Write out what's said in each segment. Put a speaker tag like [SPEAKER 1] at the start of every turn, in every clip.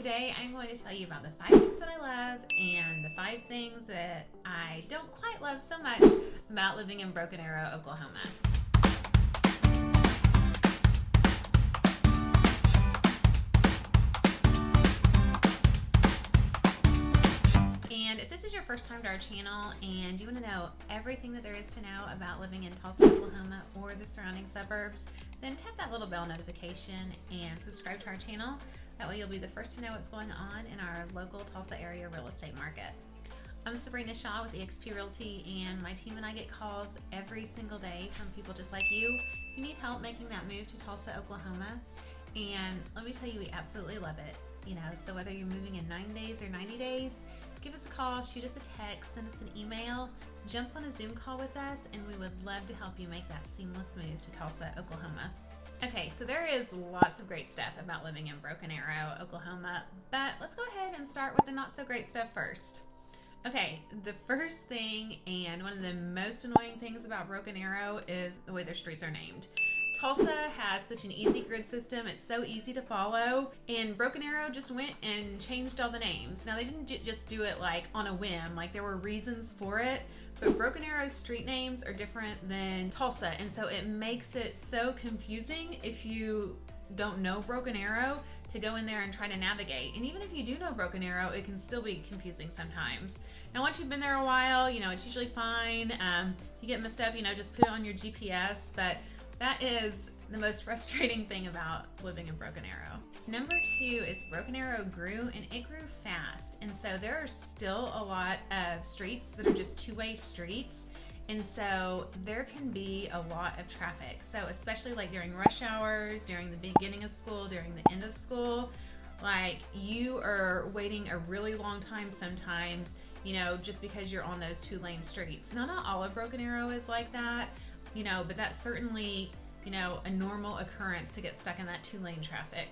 [SPEAKER 1] Today I'm going to tell you about the 5 things that I love and the 5 things that I don't quite love so much about living in Broken Arrow, Oklahoma. And if this is your first time to our channel and you want to know everything that there is to know about living in Tulsa, Oklahoma or the surrounding suburbs, then tap that little bell notification and subscribe to our channel. That way you'll be the first to know what's going on in our local Tulsa area real estate market. I'm Sabrina Shaw with eXp Realty, and my team and I get calls every single day from people just like you who need help making that move to Tulsa, Oklahoma. And let me tell you, we absolutely love it. So whether you're moving in 9 days or 90 days, give us a call, shoot us a text, send us an email, jump on a Zoom call with us, and we would love to help you make that seamless move to Tulsa, Oklahoma. Okay, so there is lots of great stuff about living in Broken Arrow, Oklahoma, but let's go ahead and start with the not so great stuff first. Okay, the first thing and one of the most annoying things about Broken Arrow is the way their streets are named. Tulsa has such an easy grid system, it's so easy to follow, and Broken Arrow just went and changed all the names. Now they didn't just do it like on a whim, like there were reasons for it, but Broken Arrow's street names are different than Tulsa, and so it makes it so confusing if you don't know Broken Arrow to go in there and try to navigate. And even if you do know Broken Arrow, it can still be confusing sometimes. Now once you've been there a while, it's usually fine. If you get messed up, just put it on your GPS, but that is the most frustrating thing about living in Broken Arrow. Number 2 is Broken Arrow grew, and it grew fast. And so there are still a lot of streets that are just two-way streets. And so there can be a lot of traffic. So especially like during rush hours, during the beginning of school, during the end of school, like you are waiting a really long time sometimes, just because you're on those 2-lane streets. Now, not all of Broken Arrow is like that, but that's certainly, a normal occurrence to get stuck in that 2-lane traffic.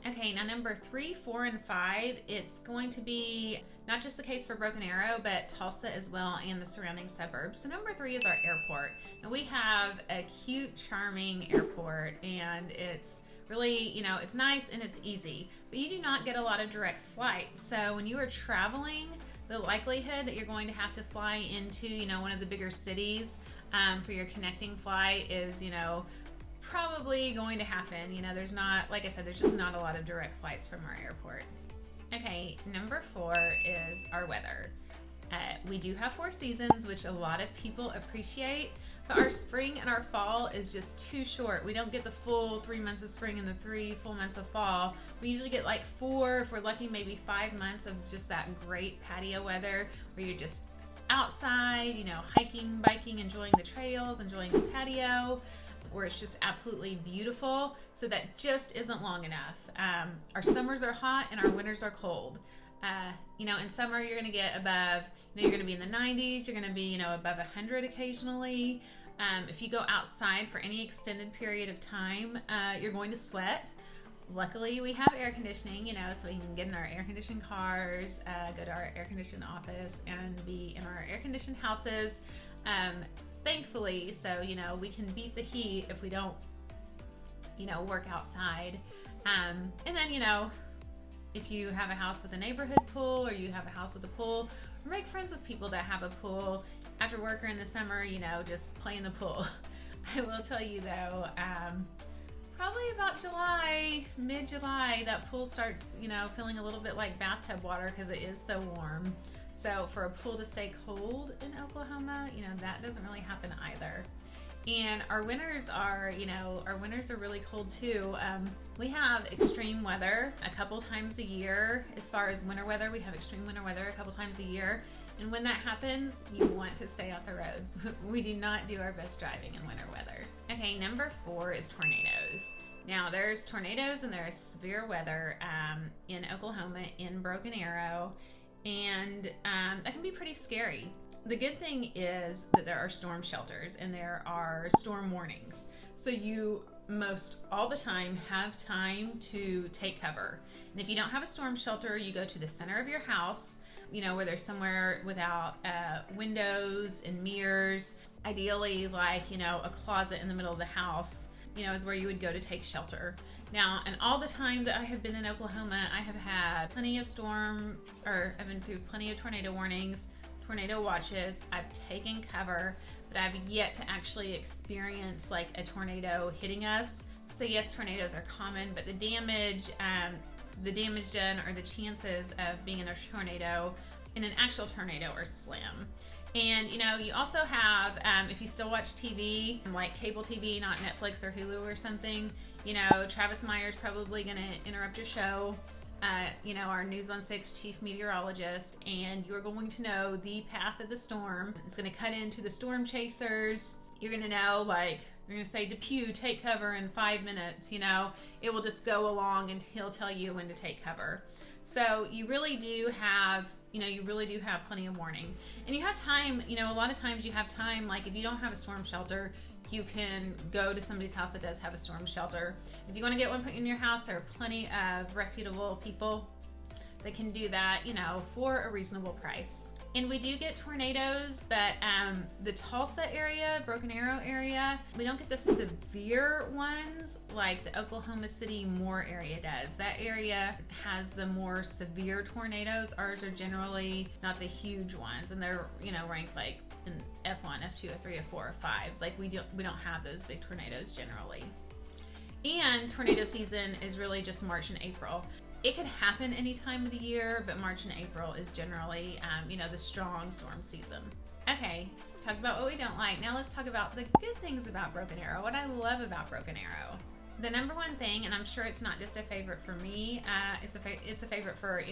[SPEAKER 1] Okay, now number 3, 4, and 5, it's going to be not just the case for Broken Arrow, but Tulsa as well and the surrounding suburbs. So number 3 is our airport. And we have a cute, charming airport, and it's really, it's nice and it's easy, but you do not get a lot of direct flights. So when you are traveling, the likelihood that you're going to have to fly into, one of the bigger cities for your connecting flight is, probably going to happen. There's not, like I said, there's just not a lot of direct flights from our airport. Okay, number 4 is our weather. We do have 4 seasons, which a lot of people appreciate, but our spring and our fall is just too short. We don't get the full 3 months of spring and the 3 full months of fall. We usually get like 4, if we're lucky, maybe 5 months of just that great patio weather where you're just outside, hiking, biking, enjoying the trails, enjoying the patio, where it's just absolutely beautiful. So that just isn't long enough. Our summers are hot and our winters are cold. In summer you're going to get above, you're going to be in the 90s, you're going to be, above 100 occasionally. If you go outside for any extended period of time, you're going to sweat. Luckily we have air conditioning, so we can get in our air-conditioned cars, go to our air-conditioned office and be in our air-conditioned houses. Thankfully, so we can beat the heat if we don't work outside. And then if you have a house with a neighborhood pool, or you have a house with a pool, or make friends with people that have a pool after work or in the summer, just play in the pool. I will tell you though, probably about July, mid-July, that pool starts feeling a little bit like bathtub water because it is so warm. So for a pool to stay cold in Oklahoma, that doesn't really happen either. And our winters are, really cold too. We have extreme weather a couple times a year. As far as winter weather, we have extreme winter weather a couple times a year. And when that happens, you want to stay off the roads. We do not do our best driving in winter weather. Okay, number 4 is tornadoes. Now there's tornadoes and there's severe weather in Oklahoma, in Broken Arrow. And that can be pretty scary. The good thing is that there are storm shelters and there are storm warnings. So you most all the time have time to take cover. And if you don't have a storm shelter, you go to the center of your house, where there's somewhere without windows and mirrors, ideally like, a closet in the middle of the house. is where you would go to take shelter. Now, and all the time that I have been in Oklahoma, I have had plenty of I've been through plenty of tornado warnings, tornado watches. I've taken cover, but I've yet to actually experience like a tornado hitting us. So yes, tornadoes are common, but the damage done, or the chances of being in a tornado, in an actual tornado, are slim. And you also have, if you still watch TV, like cable TV, not Netflix or Hulu or something, Travis Meyer's probably going to interrupt your show, our News on 6 chief meteorologist, and you're going to know the path of the storm. It's going to cut into the storm chasers. You're going to know, like, they're going to say, Depew, take cover in 5 minutes. It will just go along and he'll tell you when to take cover. So you really do have plenty of warning. And you have time, a lot of times you have time, like if you don't have a storm shelter, you can go to somebody's house that does have a storm shelter. If you want to get one put in your house, there are plenty of reputable people that can do that, for a reasonable price. And we do get tornadoes, but the Tulsa area, Broken Arrow area, we don't get the severe ones like the Oklahoma City Moore area does. That area has the more severe tornadoes. Ours are generally not the huge ones, and they're ranked like in F1, F2, F3, F4, F5s. Like we don't have those big tornadoes generally. And tornado season is really just March and April. It could happen any time of the year, but March and April is generally, the strong storm season. Okay, talk about what we don't like. Now let's talk about the good things about Broken Arrow, what I love about Broken Arrow. The number one thing, and I'm sure it's not just a favorite for me, it's a favorite for,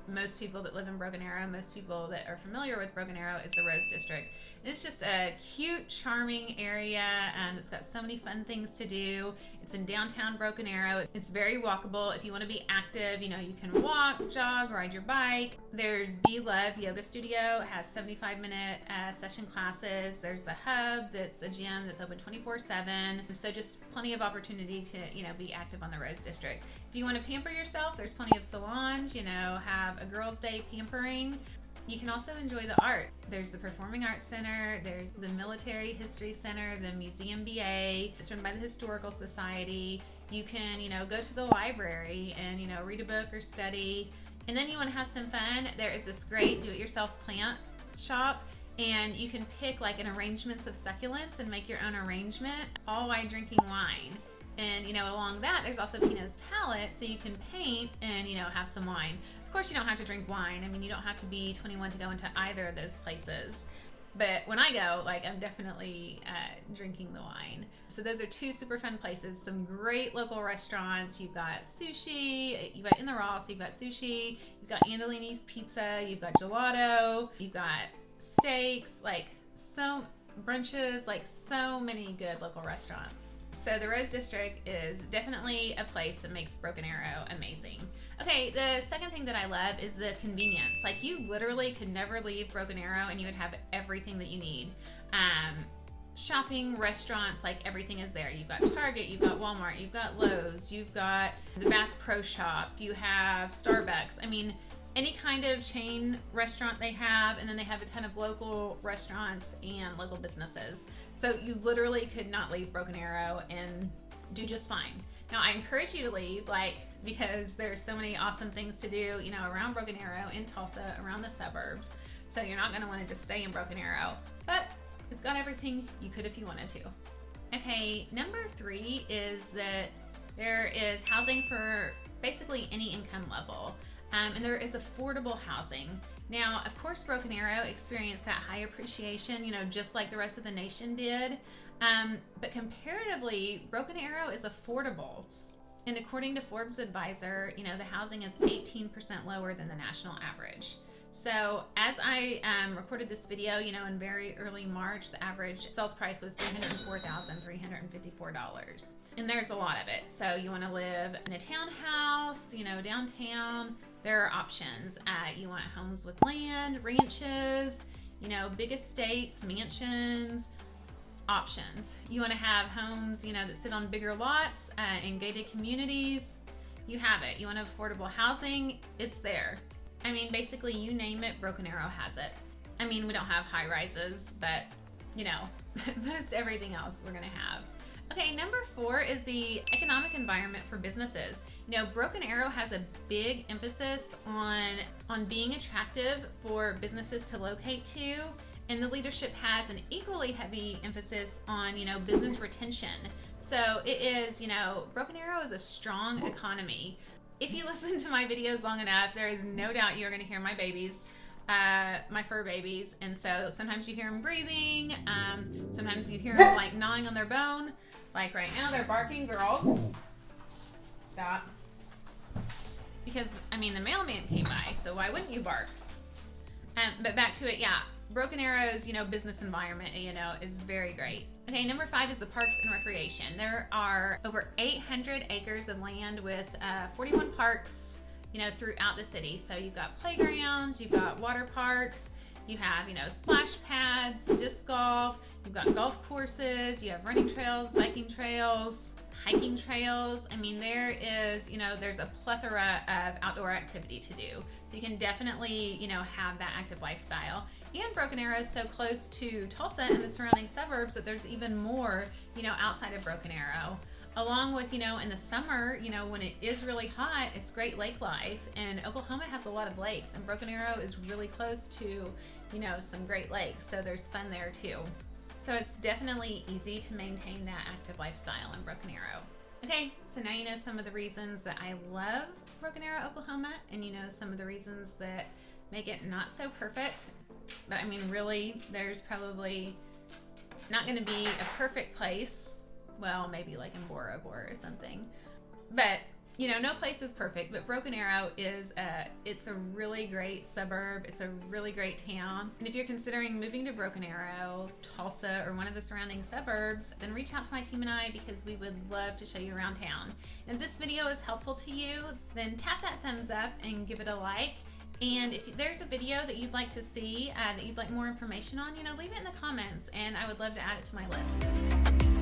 [SPEAKER 1] most people that live in Broken Arrow, most people that are familiar with Broken Arrow, is the Rose District. It's just a cute, charming area, and it's got so many fun things to do. It's in downtown Broken Arrow. It's very walkable. If you want to be active, you can walk, jog, ride your bike. There's Be Love Yoga Studio. It has 75-minute session classes. There's the Hub. That's a gym that's open 24/7. So just plenty of opportunity to, be active on the Rose District. If you want to pamper yourself, there's plenty of salons, have a girls' day pampering. You can also enjoy the art. There's the Performing Arts Center, there's the Military History Center, the Museum BA. It's run by the Historical Society. You can, go to the library and, read a book or study. And then you want to have some fun. There is this great do-it-yourself plant shop, and you can pick like an arrangements of succulents and make your own arrangement, all while drinking wine. And, along that, there's also Pinot's Palette, so you can paint and, have some wine. Of course, you don't have to drink wine. I mean, you don't have to be 21 to go into either of those places. But when I go, I'm definitely drinking the wine. So those are two super fun places. Some great local restaurants. You've got sushi. You've got In the Raw, so you've got sushi. You've got Andolini's Pizza. You've got gelato. You've got steaks. Brunches. So many good local restaurants. So the Rose District is definitely a place that makes Broken Arrow amazing. Okay, the second thing that I love is the convenience. You literally could never leave Broken Arrow and you would have everything that you need. Shopping, restaurants, everything is there. You've got Target, you've got Walmart, you've got Lowe's, you've got the Bass Pro Shop, you have Starbucks. I mean, any kind of chain restaurant they have, and then they have a ton of local restaurants and local businesses. So you literally could not leave Broken Arrow and do just fine. Now I encourage you to leave, because there's so many awesome things to do, around Broken Arrow, in Tulsa, around the suburbs. So you're not gonna wanna just stay in Broken Arrow, but it's got everything you could if you wanted to. Okay, number 3 is that there is housing for basically any income level. And there is affordable housing. Now, of course, Broken Arrow experienced that high appreciation, just like the rest of the nation did. But comparatively, Broken Arrow is affordable. And according to Forbes Advisor, the housing is 18% lower than the national average. So as I recorded this video, in very early March, the average sales price was $304,354. And there's a lot of it. So you want to live in a townhouse, downtown. There are options. You want homes with land, ranches, big estates, mansions, options. You want to have homes, that sit on bigger lots in gated communities. You have it. You want affordable housing, it's there. I mean, basically, you name it, Broken Arrow has it. I mean, we don't have high rises, but, most everything else we're going to have. Okay, number 4 is the economic environment for businesses. You know, Broken Arrow has a big emphasis on being attractive for businesses to locate to, and the leadership has an equally heavy emphasis on, you know, business retention. So it is, you know, Broken Arrow is a strong economy. If you listen to my videos long enough, there is no doubt you're going to hear my babies, my fur babies, and so sometimes you hear them breathing, sometimes you hear them like gnawing on their bone. Like right now, they're barking, girls. Stop. Because, I mean, the mailman came by, so why wouldn't you bark? But back to it, yeah. Broken Arrow's, you know, business environment, you know, is very great. Okay, number 5 is the parks and recreation. There are over 800 acres of land with 41 parks, you know, throughout the city. So you've got playgrounds, you've got water parks, you have, you know, splash pads, disc golf, you've got golf courses, you have running trails, biking trails, hiking trails. I mean, there is, you know, there's a plethora of outdoor activity to do. So you can definitely, you know, have that active lifestyle. And Broken Arrow is so close to Tulsa and the surrounding suburbs that there's even more, you know, outside of Broken Arrow. Along with, you know, in the summer, you know, when it is really hot, it's great lake life. And Oklahoma has a lot of lakes, and Broken Arrow is really close to, you know, some great lakes. So there's fun there too. So it's definitely easy to maintain that active lifestyle in Broken Arrow. Okay, so now you know some of the reasons that I love Broken Arrow, Oklahoma, and you know some of the reasons that make it not so perfect. But I mean, really, there's probably not going to be a perfect place. Well, maybe like in Bora Bora or something. But, you know, no place is perfect, but Broken Arrow is it's a really great suburb. It's a really great town. And if you're considering moving to Broken Arrow, Tulsa, or one of the surrounding suburbs, then reach out to my team and I, because we would love to show you around town. And if this video is helpful to you, then tap that thumbs up and give it a like. And if there's a video that you'd like to see, that you'd like more information on, you know, leave it in the comments, and I would love to add it to my list.